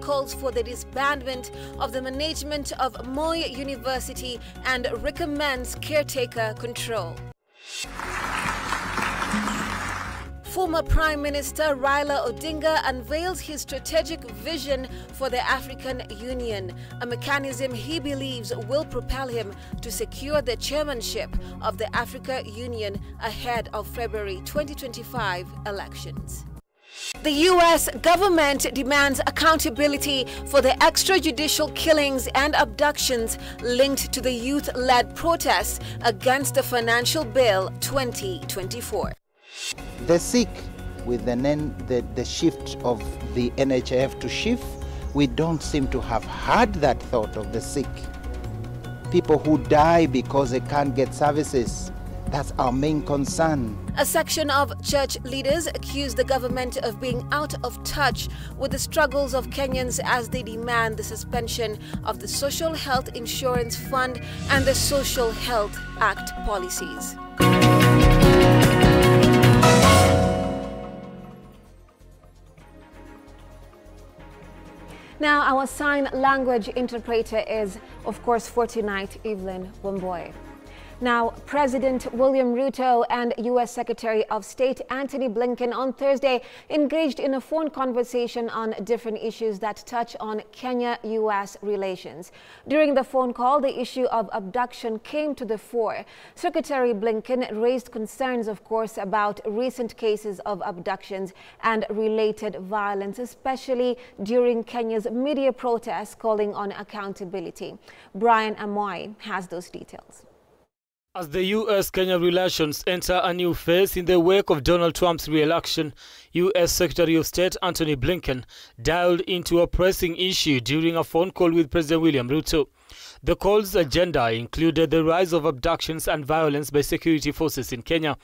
calls for the disbandment of the management of Moi University and recommends caretaker control. Former Prime Minister Raila Odinga unveils his strategic vision for the African Union, a mechanism he believes will propel him to secure the chairmanship of the African Union ahead of February 2025 elections. The U.S. government demands accountability for the extrajudicial killings and abductions linked to the youth-led protests against the Financial Bill 2024. The sick, with the shift of the NHIF to shift, we don't seem to have had that thought of the sick. People who die because they can't get services. That's our main concern. A section of church leaders accuse the government of being out of touch with the struggles of Kenyans as they demand the suspension of the Social Health Insurance Fund and the Social Health Act policies. Now, our sign language interpreter is, of course, for tonight, Evelyn Wamboy. Now, President William Ruto and U.S. Secretary of State Antony Blinken on Thursday engaged in a phone conversation on different issues that touch on Kenya-U.S. relations. During the phone call, the issue of abduction came to the fore. Secretary Blinken raised concerns, of course, about recent cases of abductions and related violence, especially during Kenya's media protests calling on accountability. Brian Amoy has those details. As the U.S.-Kenya relations enter a new phase in the wake of Donald Trump's re-election, U.S. Secretary of State Antony Blinken dialed into a pressing issue during a phone call with President William Ruto. The call's agenda included the rise of abductions and violence by security forces in Kenya.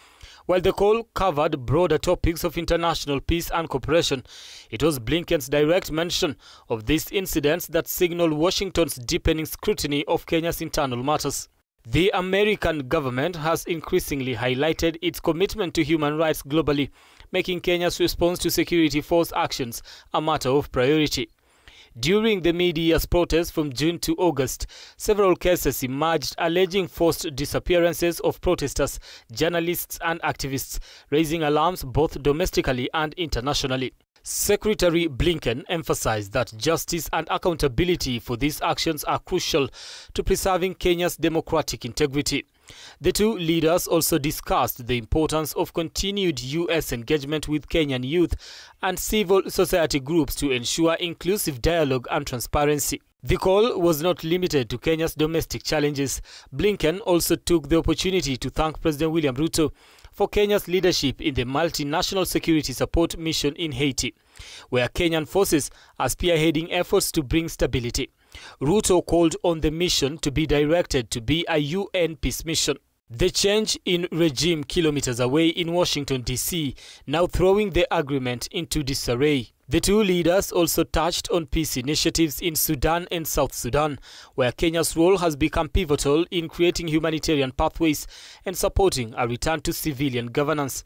While the call covered broader topics of international peace and cooperation, it was Blinken's direct mention of these incidents that signaled Washington's deepening scrutiny of Kenya's internal matters. The American government has increasingly highlighted its commitment to human rights globally, making Kenya's response to security force actions a matter of priority. During the media's protests from June to August, several cases emerged alleging forced disappearances of protesters, journalists and activists, raising alarms both domestically and internationally. Secretary Blinken emphasized that justice and accountability for these actions are crucial to preserving Kenya's democratic integrity. The two leaders also discussed the importance of continued U.S. engagement with Kenyan youth and civil society groups to ensure inclusive dialogue and transparency. The call was not limited to Kenya's domestic challenges. Blinken also took the opportunity to thank President William Ruto for Kenya's leadership in the multinational security support mission in Haiti, where Kenyan forces are spearheading efforts to bring stability. Ruto called on the mission to be directed to be a UN peace mission. The change in regime kilometers away in Washington, D.C., now throwing the agreement into disarray. The two leaders also touched on peace initiatives in Sudan and South Sudan, where Kenya's role has become pivotal in creating humanitarian pathways and supporting a return to civilian governance.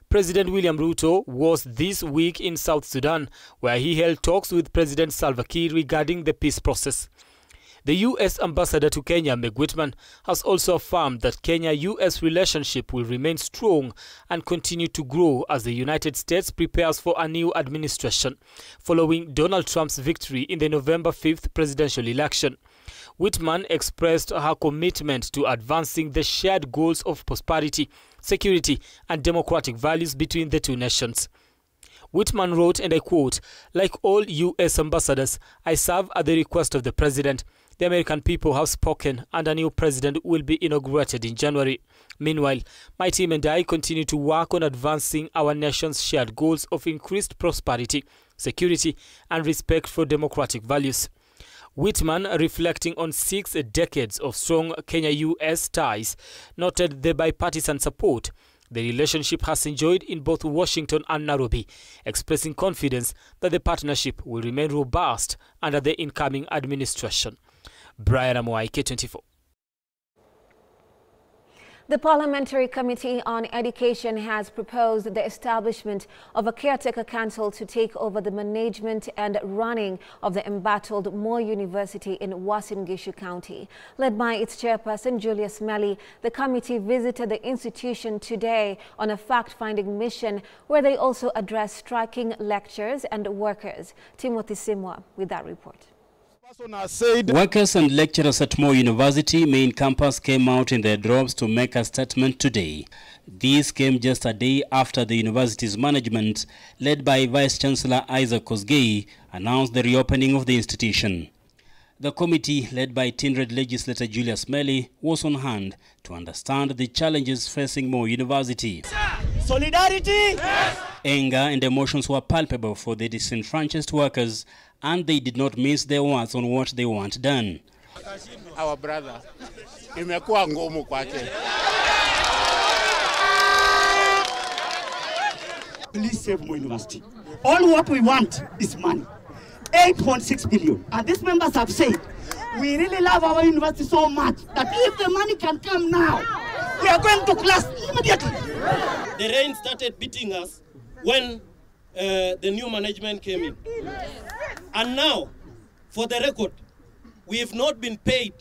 President William Ruto was this week in South Sudan, where he held talks with President Salva Kiir regarding the peace process. The U.S. ambassador to Kenya, Meg Whitman, has also affirmed that Kenya-U.S. relationship will remain strong and continue to grow as the United States prepares for a new administration, following Donald Trump's victory in the November 5th presidential election. Whitman expressed her commitment to advancing the shared goals of prosperity, security, and democratic values between the two nations. Whitman wrote, and I quote, "Like all U.S. ambassadors, I serve at the request of the President. The American people have spoken and a new president will be inaugurated in January. Meanwhile, my team and I continue to work on advancing our nation's shared goals of increased prosperity, security, and respect for democratic values." Whitman, reflecting on 6 decades of strong Kenya-U.S. ties, noted the bipartisan support the relationship has enjoyed in both Washington and Nairobi, expressing confidence that the partnership will remain robust under the incoming administration. Brian Amoy, K24. The Parliamentary Committee on Education has proposed the establishment of a caretaker council to take over the management and running of the embattled Moi University in Uasin Gishu County. Led by its chairperson, Julius Melly, the committee visited the institution today on a fact-finding mission where they also addressed striking lecturers and workers. Timothy Simwa with that report. Workers and lecturers at Moi University main campus came out in their droves to make a statement today. This came just a day after the university's management, led by Vice-Chancellor Isaac Kosgei, announced the reopening of the institution. The committee, led by Tindred legislator Julius Melly, was on hand to understand the challenges facing Moi University. Solidarity! Yes! Anger and emotions were palpable for the disenfranchised workers, and they did not miss their words on what they want done. Our brother, imekuwa ngumu kwake. Please save Moi University. All what we want is money. 8.6 billion. And these members have said, we really love our university so much that if the money can come now, we are going to class immediately. The rain started beating us when the new management came in. And now, for the record, we have not been paid.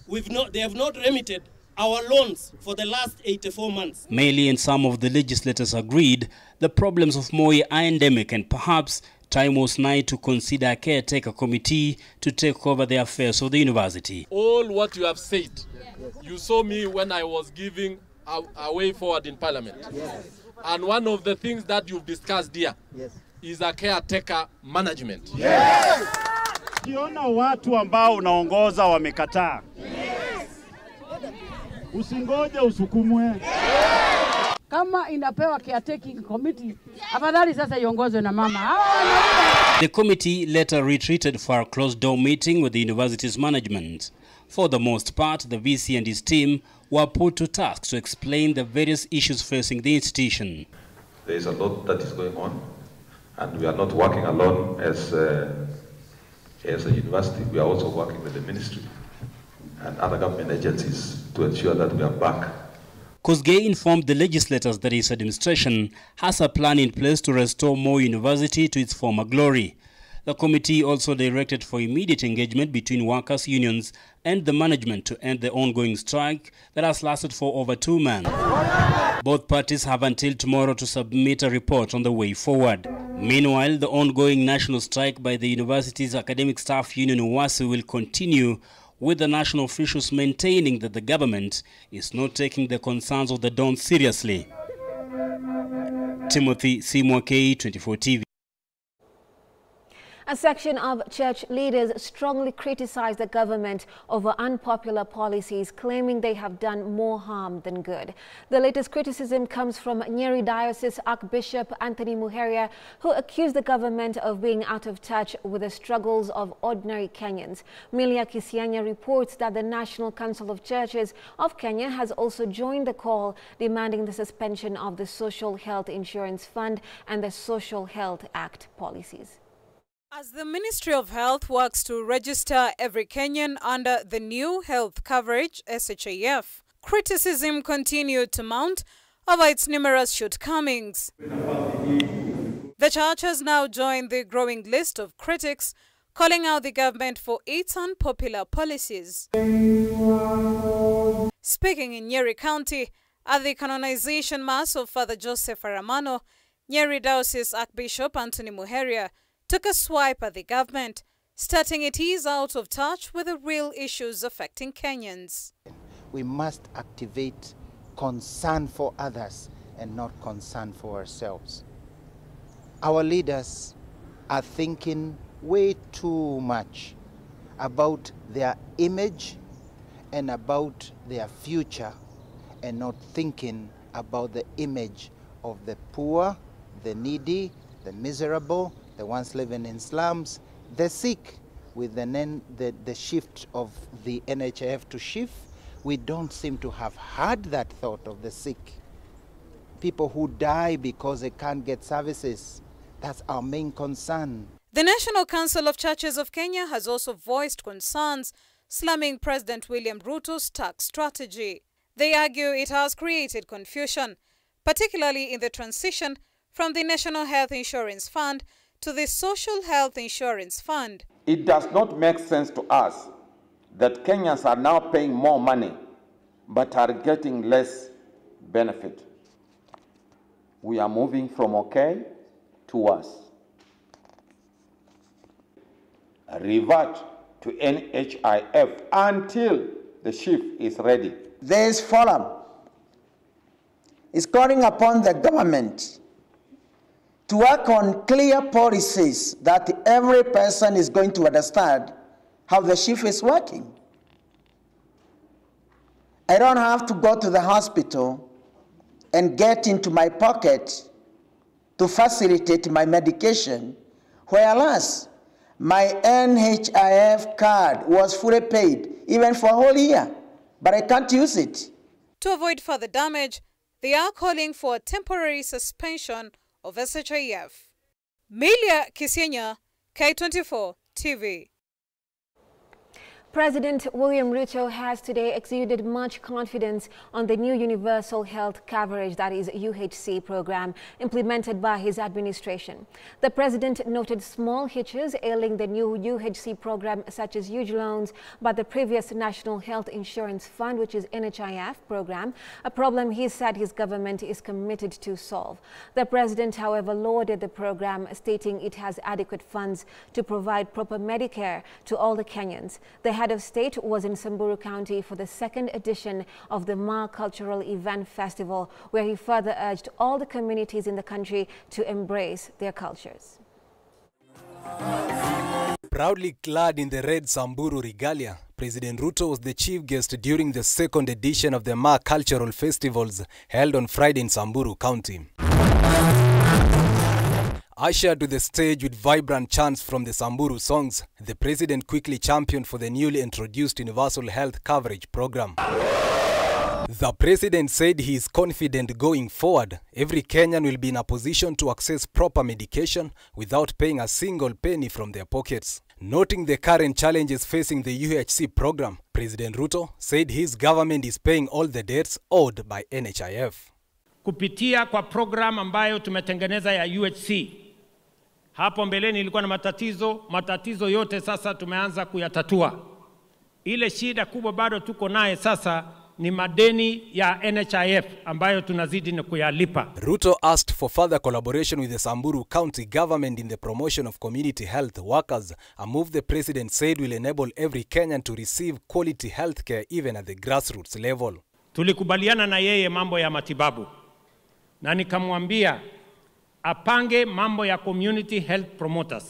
They have not remitted our loans for the last 84 months. Melly and some of the legislators agreed the problems of Moi are endemic, and perhaps time was nigh to consider a caretaker committee to take over the affairs of the university. All what you have said, you saw me when I was giving a way forward in Parliament. Yes. And one of the things that you've discussed here is a caretaker management. Yes. Kiona watu ambao unaongoza wamekataa. Usingoje usukumwe. Kama inapewa caretaking committee, afadhali sasa iongozwe na mama. The committee later retreated for a closed-door meeting with the university's management. For the most part, the VC and his team were put to task to explain the various issues facing the institution. There is a lot that is going on, and we are not working alone as a university. We are also working with the ministry and other government agencies to ensure that we are back. Kosgei informed the legislators that his administration has a plan in place to restore Moi University to its former glory. The committee also directed for immediate engagement between workers' unions and the management to end the ongoing strike that has lasted for over 2 months. Both parties have until tomorrow to submit a report on the way forward. Meanwhile, the ongoing national strike by the university's academic staff union UASU will continue, with the national officials maintaining that the government is not taking the concerns of the Don seriously. Timothy Simwa, K24 TV. A section of church leaders strongly criticized the government over unpopular policies, claiming they have done more harm than good. The latest criticism comes from Nyeri Diocese Archbishop Anthony Muheria, who accused the government of being out of touch with the struggles of ordinary Kenyans. Milia Kisianya reports that the National Council of Churches of Kenya has also joined the call, demanding the suspension of the Social Health Insurance Fund and the Social Health Act policies. As the Ministry of Health works to register every Kenyan under the new health coverage, SHAF, criticism continued to mount over its numerous shortcomings. The church has now joined the growing list of critics, calling out the government for its unpopular policies. Speaking in Nyeri County at the canonization mass of Father Joseph Aramano, Nyeri Diocese Archbishop Anthony Muheria took a swipe at the government, stating it is out of touch with the real issues affecting Kenyans. We must activate concern for others and not concern for ourselves. Our leaders are thinking way too much about their image and about their future, and not thinking about the image of the poor, the needy, the miserable, the ones living in slums, the sick. With the shift of the NHIF to SHIF, we don't seem to have had that thought of the sick. People who die because they can't get services. That's our main concern. The National Council of Churches of Kenya has also voiced concerns, slamming President William Ruto's tax strategy. They argue it has created confusion, particularly in the transition from the National Health Insurance Fund to the Social Health Insurance Fund. It does not make sense to us that Kenyans are now paying more money but are getting less benefit. We are moving from okay to worse. Revert to NHIF until the shift is ready. This forum is calling upon the government to work on clear policies that every person is going to understand how the shift is working. I don't have to go to the hospital and get into my pocket to facilitate my medication, whereas my NHIF card was fully paid, even for a whole year, but I can't use it. To avoid further damage, they are calling for a temporary suspension of SHIF. Melia Kisienya, K24 TV. President William Ruto has today exuded much confidence on the new universal health coverage, that is UHC program, implemented by his administration. The president noted small hitches ailing the new UHC program, such as huge loans by the previous National Health Insurance Fund, which is NHIF program, a problem he said his government is committed to solve. The president, however, lauded the program, stating it has adequate funds to provide proper Medicare to all the Kenyans. The head of state was in Samburu County for the second edition of the Ma Cultural Event Festival, where he further urged all the communities in the country to embrace their cultures. Proudly clad in the red Samburu regalia, President Ruto was the chief guest during the second edition of the Ma Cultural Festivals held on Friday in Samburu County. Ushered to the stage with vibrant chants from the Samburu songs, the president quickly championed for the newly introduced universal health coverage program. The president said he is confident going forward, every Kenyan will be in a position to access proper medication without paying a single penny from their pockets. Noting the current challenges facing the UHC program, President Ruto said his government is paying all the debts owed by NHIF. Kupitia kwa program ambayo tumetengeneza ya UHC, hapo mbeleni ilikuwa na matatizo yote sasa tumeanza kuyatatua. Ile shida kubwa bado tuko naye sasa ni madeni ya NHIF ambayo tunazidi na kuyalipa. Ruto asked for further collaboration with the Samburu County government in the promotion of community health workers, a move the president said will enable every Kenyan to receive quality health care even at the grassroots level. Tulikubaliana na yeye mambo ya matibabu, na nikamwambia apange mambo ya community health promoters.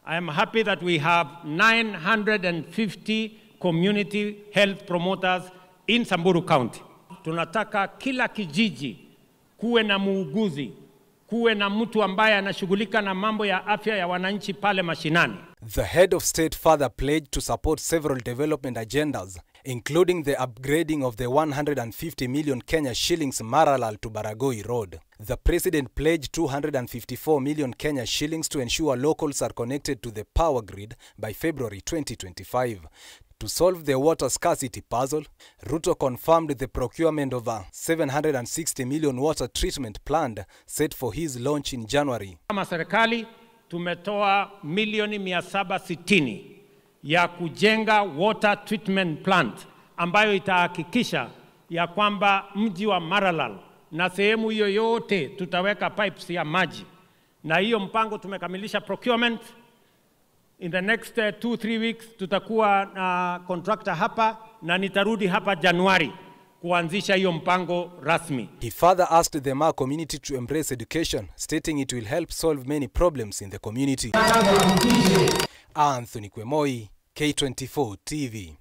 I am happy that we have 950 community health promoters in Samburu County. Tunataka kila kijiji kuwe na muuguzi, kuwe na mtu ambaye anashughulika na mambo ya afya ya wananchi pale mashinani. The head of state further pledged to support several development agendas, including the upgrading of the 150 million Kenya shillings Maralal to Baragoi Road. The president pledged 254 million Kenya shillings to ensure locals are connected to the power grid by February 2025. To solve the water scarcity puzzle, Ruto confirmed the procurement of a 760 million water treatment plant set for his launch in January. Kama serikali tumetoa milioni 760 ya kujenga water treatment plant ambayo itahakikisha ya kwamba mji wa Maralal na sehemu hiyo yote tutaweka pipes ya maji. Na hiyo mpango tumekamilisha procurement. In the next 2-3 weeks tutakuwa na contractor hapa na nitarudi hapa Januari kuanzisha hiyo mpango rasmi. He further asked the Ma community to embrace education, stating it will help solve many problems in the community. Anthony Kwemoi, K24 TV.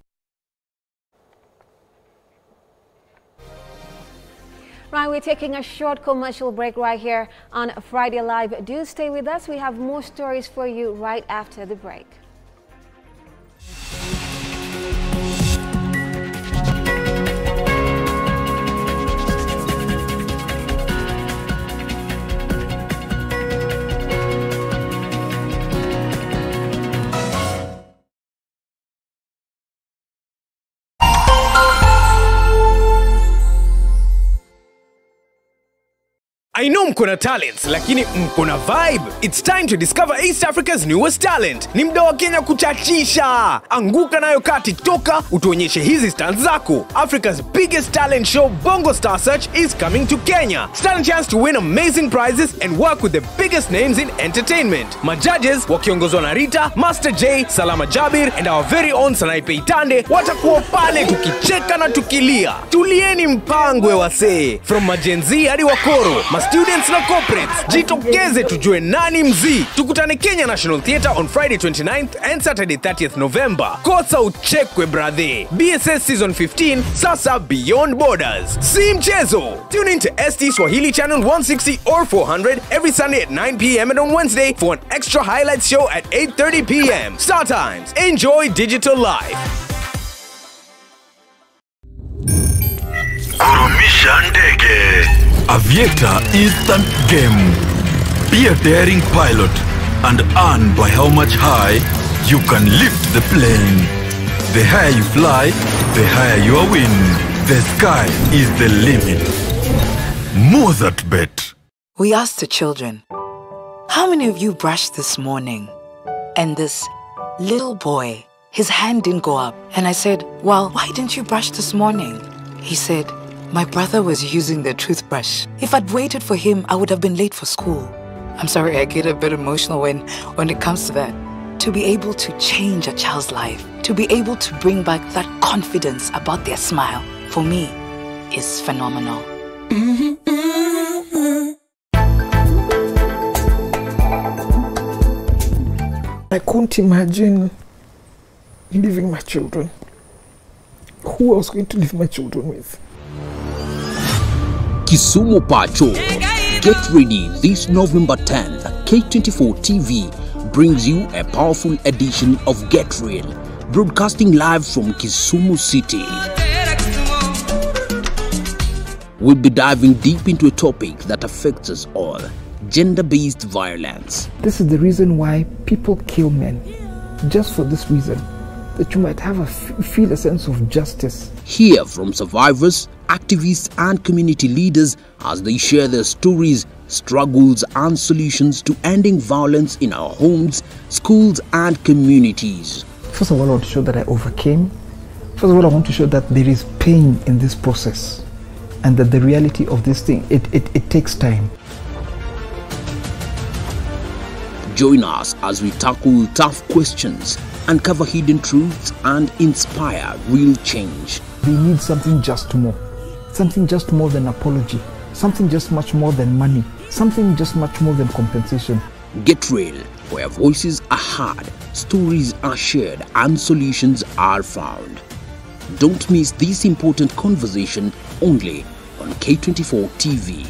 Right, we're taking a short commercial break right here on Friday Live. Do stay with us. We have more stories for you right after the break. I know mkona talents, lakini mkona vibe. It's time to discover East Africa's newest talent. Ni mda wa Kenya kuchachisha. Anguka nayo kati toka, utuonyeshe hizi stunts zako. Africa's biggest talent show, Bongo Star Search, is coming to Kenya. Stand a chance to win amazing prizes and work with the biggest names in entertainment. My judges, wakiongozwa na Rita, Master J, Salama Jabir, and our very own Sanaipe Itande, watakuwa pale tukicheka na tukilia. Tulieni mpangwe wasee. From majenzi hadi wakoro, ma students na corporates, jitokeze tujue nani mzii. Tukutane Kenya National Theatre on Friday 29th and Saturday 30th November. Kosa uchekwe brother. BSS Season 15, sasa beyond borders. Si mchezo. Tune in to ST Swahili Channel 160 or 400 every Sunday at 9 p.m. and on Wednesday for an extra highlights show at 8:30 p.m. Star Times. Enjoy digital life. Kurumisha ndege. Aviator instant game. Be a daring pilot and earn by how much high you can lift the plane. The higher you fly, the higher your win. The sky is the limit. Mozart Bet. We asked the children, how many of you brushed this morning? And this little boy, his hand didn't go up. And I said, well, why didn't you brush this morning? He said, my brother was using the toothbrush. If I'd waited for him, I would have been late for school. I'm sorry, I get a bit emotional when it comes to that. To be able to change a child's life, to be able to bring back that confidence about their smile, for me, is phenomenal. I couldn't imagine leaving my children. Who I was going to leave my children with? Kisumu Pacho. Get ready this November 10th. K24 TV brings you a powerful edition of Get Real, broadcasting live from Kisumu City. We'll be diving deep into a topic that affects us all: gender-based violence. This is the reason why people kill men. Just for this reason, that you might have feel a sense of justice. Hear from survivors, activists and community leaders as they share their stories, struggles and solutions to ending violence in our homes, schools and communities. First of all, I want to show that I overcame. First of all, I want to show that there is pain in this process and that the reality of this thing, it takes time. Join us as we tackle tough questions, uncover hidden truths and inspire real change. We need something just more than apology, something just much more than money, something just much more than compensation. Get Real, where voices are heard, stories are shared and solutions are found. Don't miss this important conversation only on K24 TV.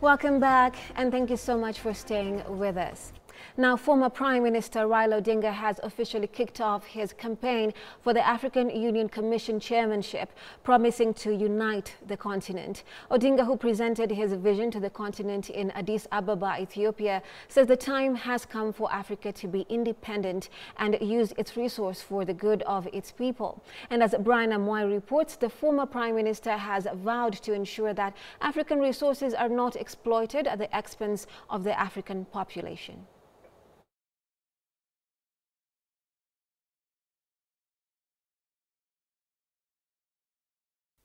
Welcome back, and thank you so much for staying with us. Now, former Prime Minister Raila Odinga has officially kicked off his campaign for the African Union Commission chairmanship, promising to unite the continent. Odinga, who presented his vision to the continent in Addis Ababa, Ethiopia, says the time has come for Africa to be independent and use its resource for the good of its people. And as Brian Amoy reports, the former Prime Minister has vowed to ensure that African resources are not exploited at the expense of the African population.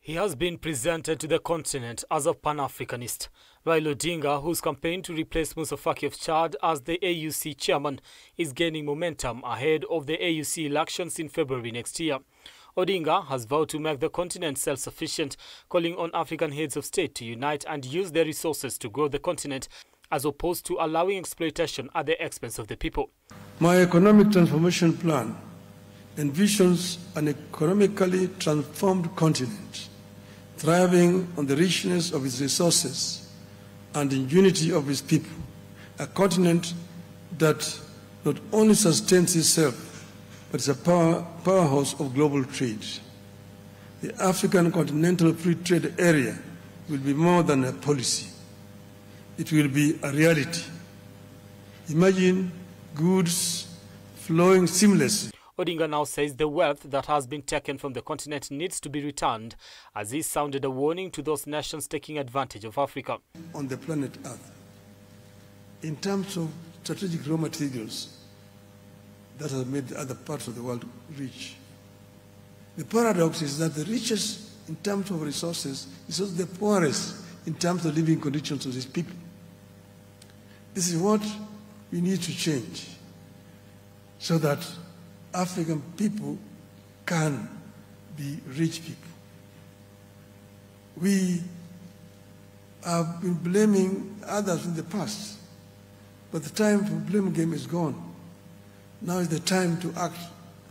He has been presented to the continent as a Pan-Africanist. Raila Odinga, whose campaign to replace Musa Faki of Chad as the AUC chairman, is gaining momentum ahead of the AUC elections in February next year. Odinga has vowed to make the continent self-sufficient, calling on African heads of state to unite and use their resources to grow the continent, as opposed to allowing exploitation at the expense of the people. My economic transformation plan envisions an economically transformed continent, thriving on the richness of its resources and the unity of its people, a continent that not only sustains itself, but is a powerhouse of global trade. The African Continental Free Trade Area will be more than a policy. It will be a reality. Imagine goods flowing seamlessly. Odinga now says the wealth that has been taken from the continent needs to be returned, as he sounded a warning to those nations taking advantage of Africa. On the planet Earth, in terms of strategic raw materials that have made other parts of the world rich, the paradox is that the richest in terms of resources is also the poorest in terms of living conditions of these people. This is what we need to change so that African people can be rich people. We have been blaming others in the past, but the time for blame game is gone. Now is the time to act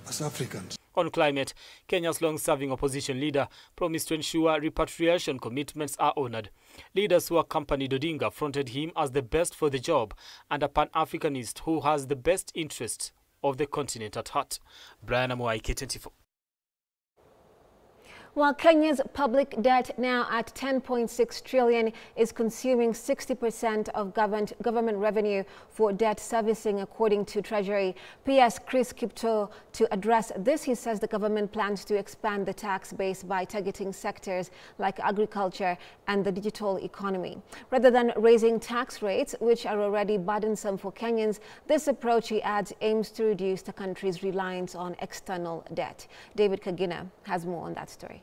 as Africans. On climate, Kenya's long-serving opposition leader promised to ensure repatriation commitments are honored. Leaders who accompanied Odinga fronted him as the best for the job and a Pan-Africanist who has the best interests of the continent at heart. Brian Amuai, K24. While Kenya's public debt, now at 10.6 trillion, is consuming 60% of government revenue for debt servicing, according to Treasury PS Chris Kipto. To address this, he says the government plans to expand the tax base by targeting sectors like agriculture and the digital economy. Rather than raising tax rates, which are already burdensome for Kenyans, this approach, he adds, aims to reduce the country's reliance on external debt. David Kagina has more on that story.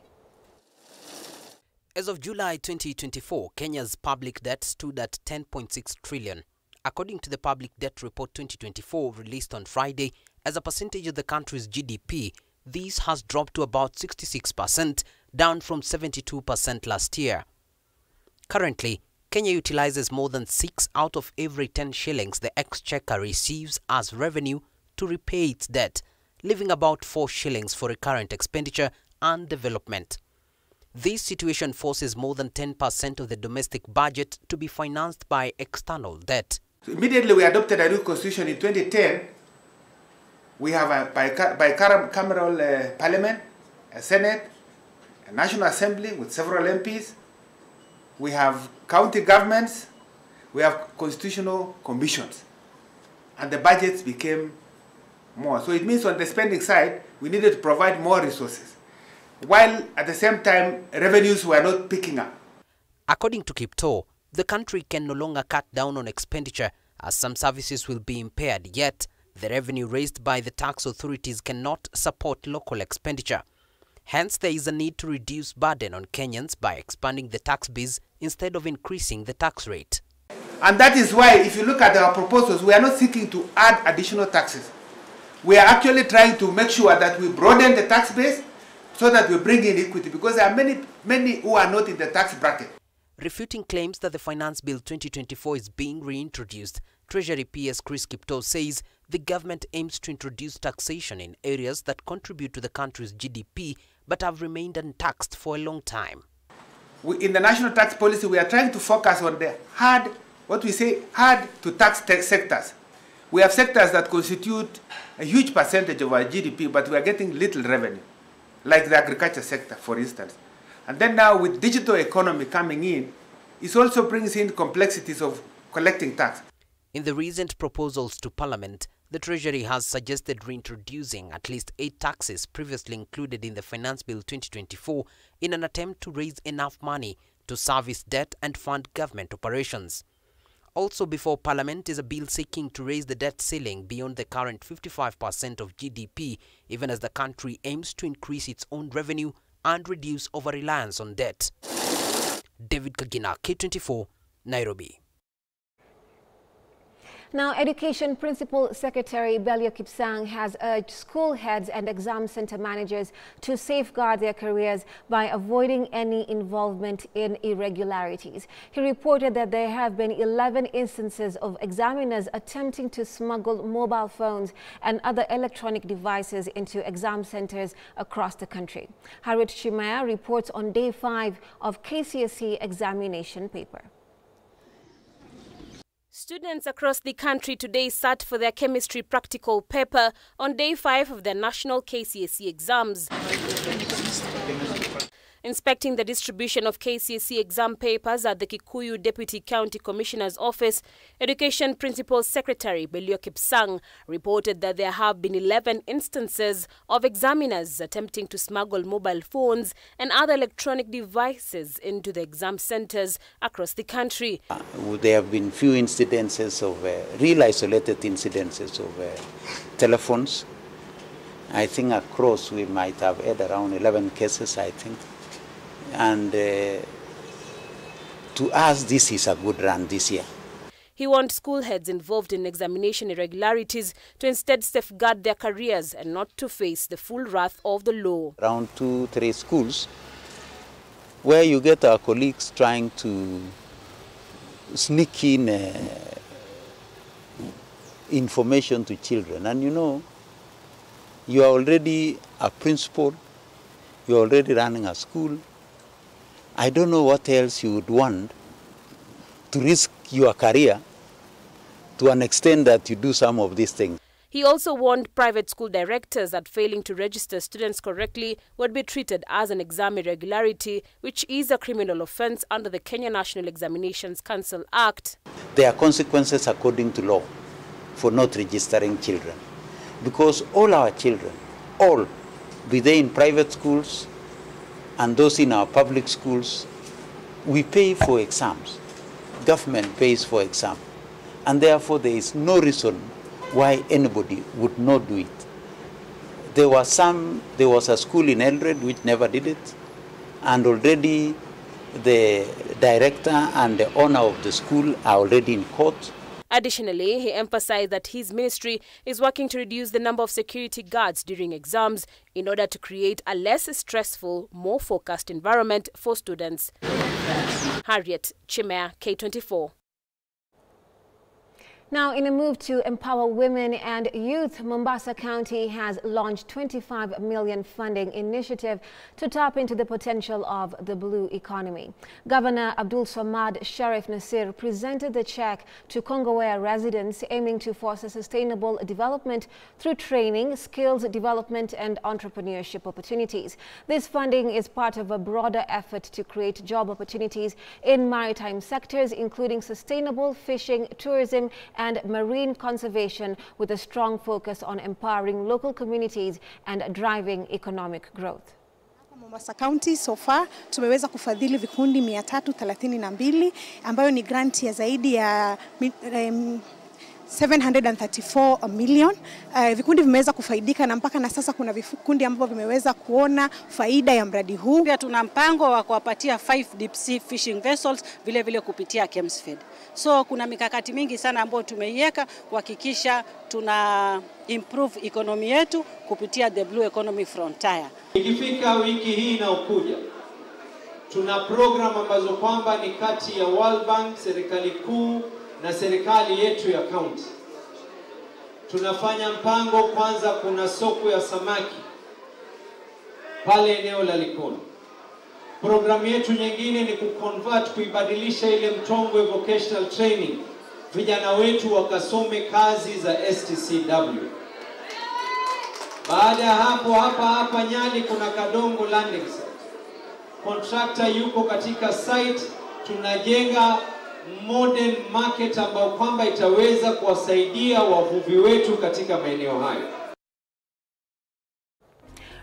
As of July 2024, Kenya's public debt stood at 10.6 trillion. According to the Public Debt Report 2024 released on Friday, as a percentage of the country's GDP, this has dropped to about 66%, down from 72% last year. Currently, Kenya utilizes more than 6 out of every 10 shillings the exchequer receives as revenue to repay its debt, leaving about 4 shillings for recurrent expenditure and development. This situation forces more than 10% of the domestic budget to be financed by external debt. So immediately we adopted a new constitution in 2010. We have a bicameral parliament, a senate, a national assembly with several MPs. We have county governments. We have constitutional commissions. And the budgets became more. So it means on the spending side, we needed to provide more resources, while at the same time, revenues were not picking up. According to Kipto, the country can no longer cut down on expenditure as some services will be impaired, yet the revenue raised by the tax authorities cannot support local expenditure. Hence, there is a need to reduce burden on Kenyans by expanding the tax base instead of increasing the tax rate. And that is why, if you look at our proposals, we are not seeking to add additional taxes. We are actually trying to make sure that we broaden the tax base so that we bring in equity, because there are many who are not in the tax bracket. Refuting claims that the Finance Bill 2024 is being reintroduced, Treasury PS Chris Kipto says the government aims to introduce taxation in areas that contribute to the country's GDP but have remained untaxed for a long time. In the national tax policy, we are trying to focus on the hard to tax sectors. We have sectors that constitute a huge percentage of our GDP, but we are getting little revenue, like the agriculture sector, for instance. And then now with digital economy coming in, it also brings in complexities of collecting tax. In the recent proposals to Parliament, the Treasury has suggested reintroducing at least 8 taxes previously included in the Finance Bill 2024 in an attempt to raise enough money to service debt and fund government operations. Also before Parliament is a bill seeking to raise the debt ceiling beyond the current 55% of GDP, even as the country aims to increase its own revenue and reduce over-reliance on debt. David Kagina, K24, Nairobi. Now, Education Principal Secretary Belio Kipsang has urged school heads and exam center managers to safeguard their careers by avoiding any involvement in irregularities. He reported that there have been 11 instances of examiners attempting to smuggle mobile phones and other electronic devices into exam centers across the country. Harriet Shimaya reports on day 5 of KCSE examination paper. Students across the country today sat for their chemistry practical paper on day 5 of their national KCSE exams. Inspecting the distribution of KCSE exam papers at the Kikuyu Deputy County Commissioner's Office, Education Principal Secretary Belio Kipsang reported that there have been 11 instances of examiners attempting to smuggle mobile phones and other electronic devices into the exam centers across the country. There have been few incidences of real isolated incidences of telephones. I think across we might have had around 11 cases, I think. And to us, this is a good run this year. He warned school heads involved in examination irregularities to instead safeguard their careers and not to face the full wrath of the law. Around 2-3 schools where you get our colleagues trying to sneak in information to children. And you know, you are already a principal, you are already running a school. I don't know what else you would want to risk your career to an extent that you do some of these things. He also warned private school directors that failing to register students correctly would be treated as an exam irregularity, which is a criminal offense under the Kenya National Examinations Council Act. There are consequences according to law for not registering children, because all our children, all, be they in private schools and those in our public schools, we pay for exams. Government pays for exams. And therefore there is no reason why anybody would not do it. There was a school in Eldred which never did it, and already the director and the owner of the school are already in court. Additionally, he emphasized that his ministry is working to reduce the number of security guards during exams in order to create a less stressful, more focused environment for students. Harriet Chimea, K24. Now, in a move to empower women and youth, Mombasa County has launched 25 million funding initiative to tap into the potential of the blue economy. Governor Abdul Samad Sharif Nasir presented the check to Kongowea residents, aiming to foster sustainable development through training, skills development and entrepreneurship opportunities. This funding is part of a broader effort to create job opportunities in maritime sectors, including sustainable fishing, tourism and marine conservation, with a strong focus on empowering local communities and driving economic growth. Mombasa County so far tumeweza kufadhili vikundi 332 ambayo ni grant ya zaidi ya 734 million. Vikundi vimeweza kufaidika na mpaka na sasa kuna vikundi ambavyo vimeweza kuona faida ya mradi huu. Pia tuna mpango wa kuwapatia 5 deep sea fishing vessels vile vile kupitia KEMSFED. So kuna mikakati mingi sana ambayo tumeiweka kuhakikisha tuna improve economy yetu kupitia the blue economy frontier. Ikifika wiki hii inayokuja tuna program ambazo kwamba ni kati ya World Bank, serikali kuu na serikali yetu ya county. Tunafanya mpango, kwanza kuna soko ya samaki pale eneo la Likoni. Programu yetu nyingine ni kuibadilisha ile Mtongwe vocational training, vijana wetu wakasome kazi za STCW. Baada ya hapo hapa Nyali kuna Kadongo landing site. Contractor yuko katika site, tunajenga modern market ambao kwamba itaweza kuwasaidia wavuvi wetu katika maeneo hayo.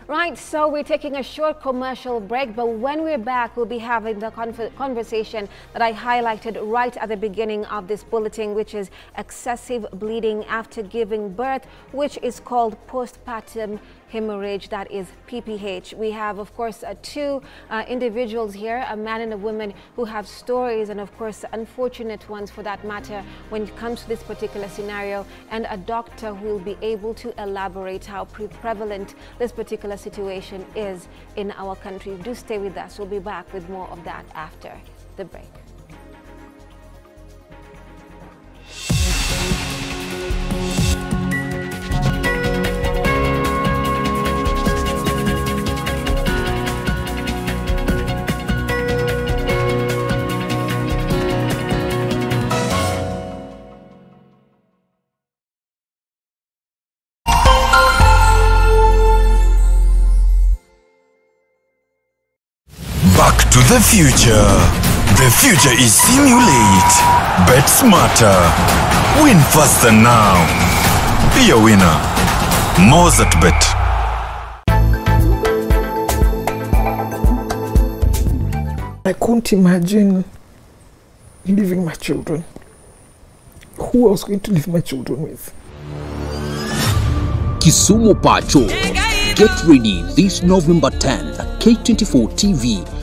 Right, so we're taking a short commercial break, but when we're back, we'll be having the conversation that I highlighted right at the beginning of this bulletin, which is excessive bleeding after giving birth, which is called postpartum hemorrhage, that is PPH. We have, of course, two individuals here, a man and a woman, who have stories, and of course unfortunate ones for that matter, when it comes to this particular scenario, and a doctor who will be able to elaborate how prevalent this particular situation is in our country. Do stay with us. We'll be back with more of that after the break. Back to the future. The future is simulate. Bet smarter. Win faster now. Be a winner. More at Bet. I couldn't imagine leaving my children. Who I was going to leave my children with. Kisumu Pacho. Get ready this November 10th. K24 TV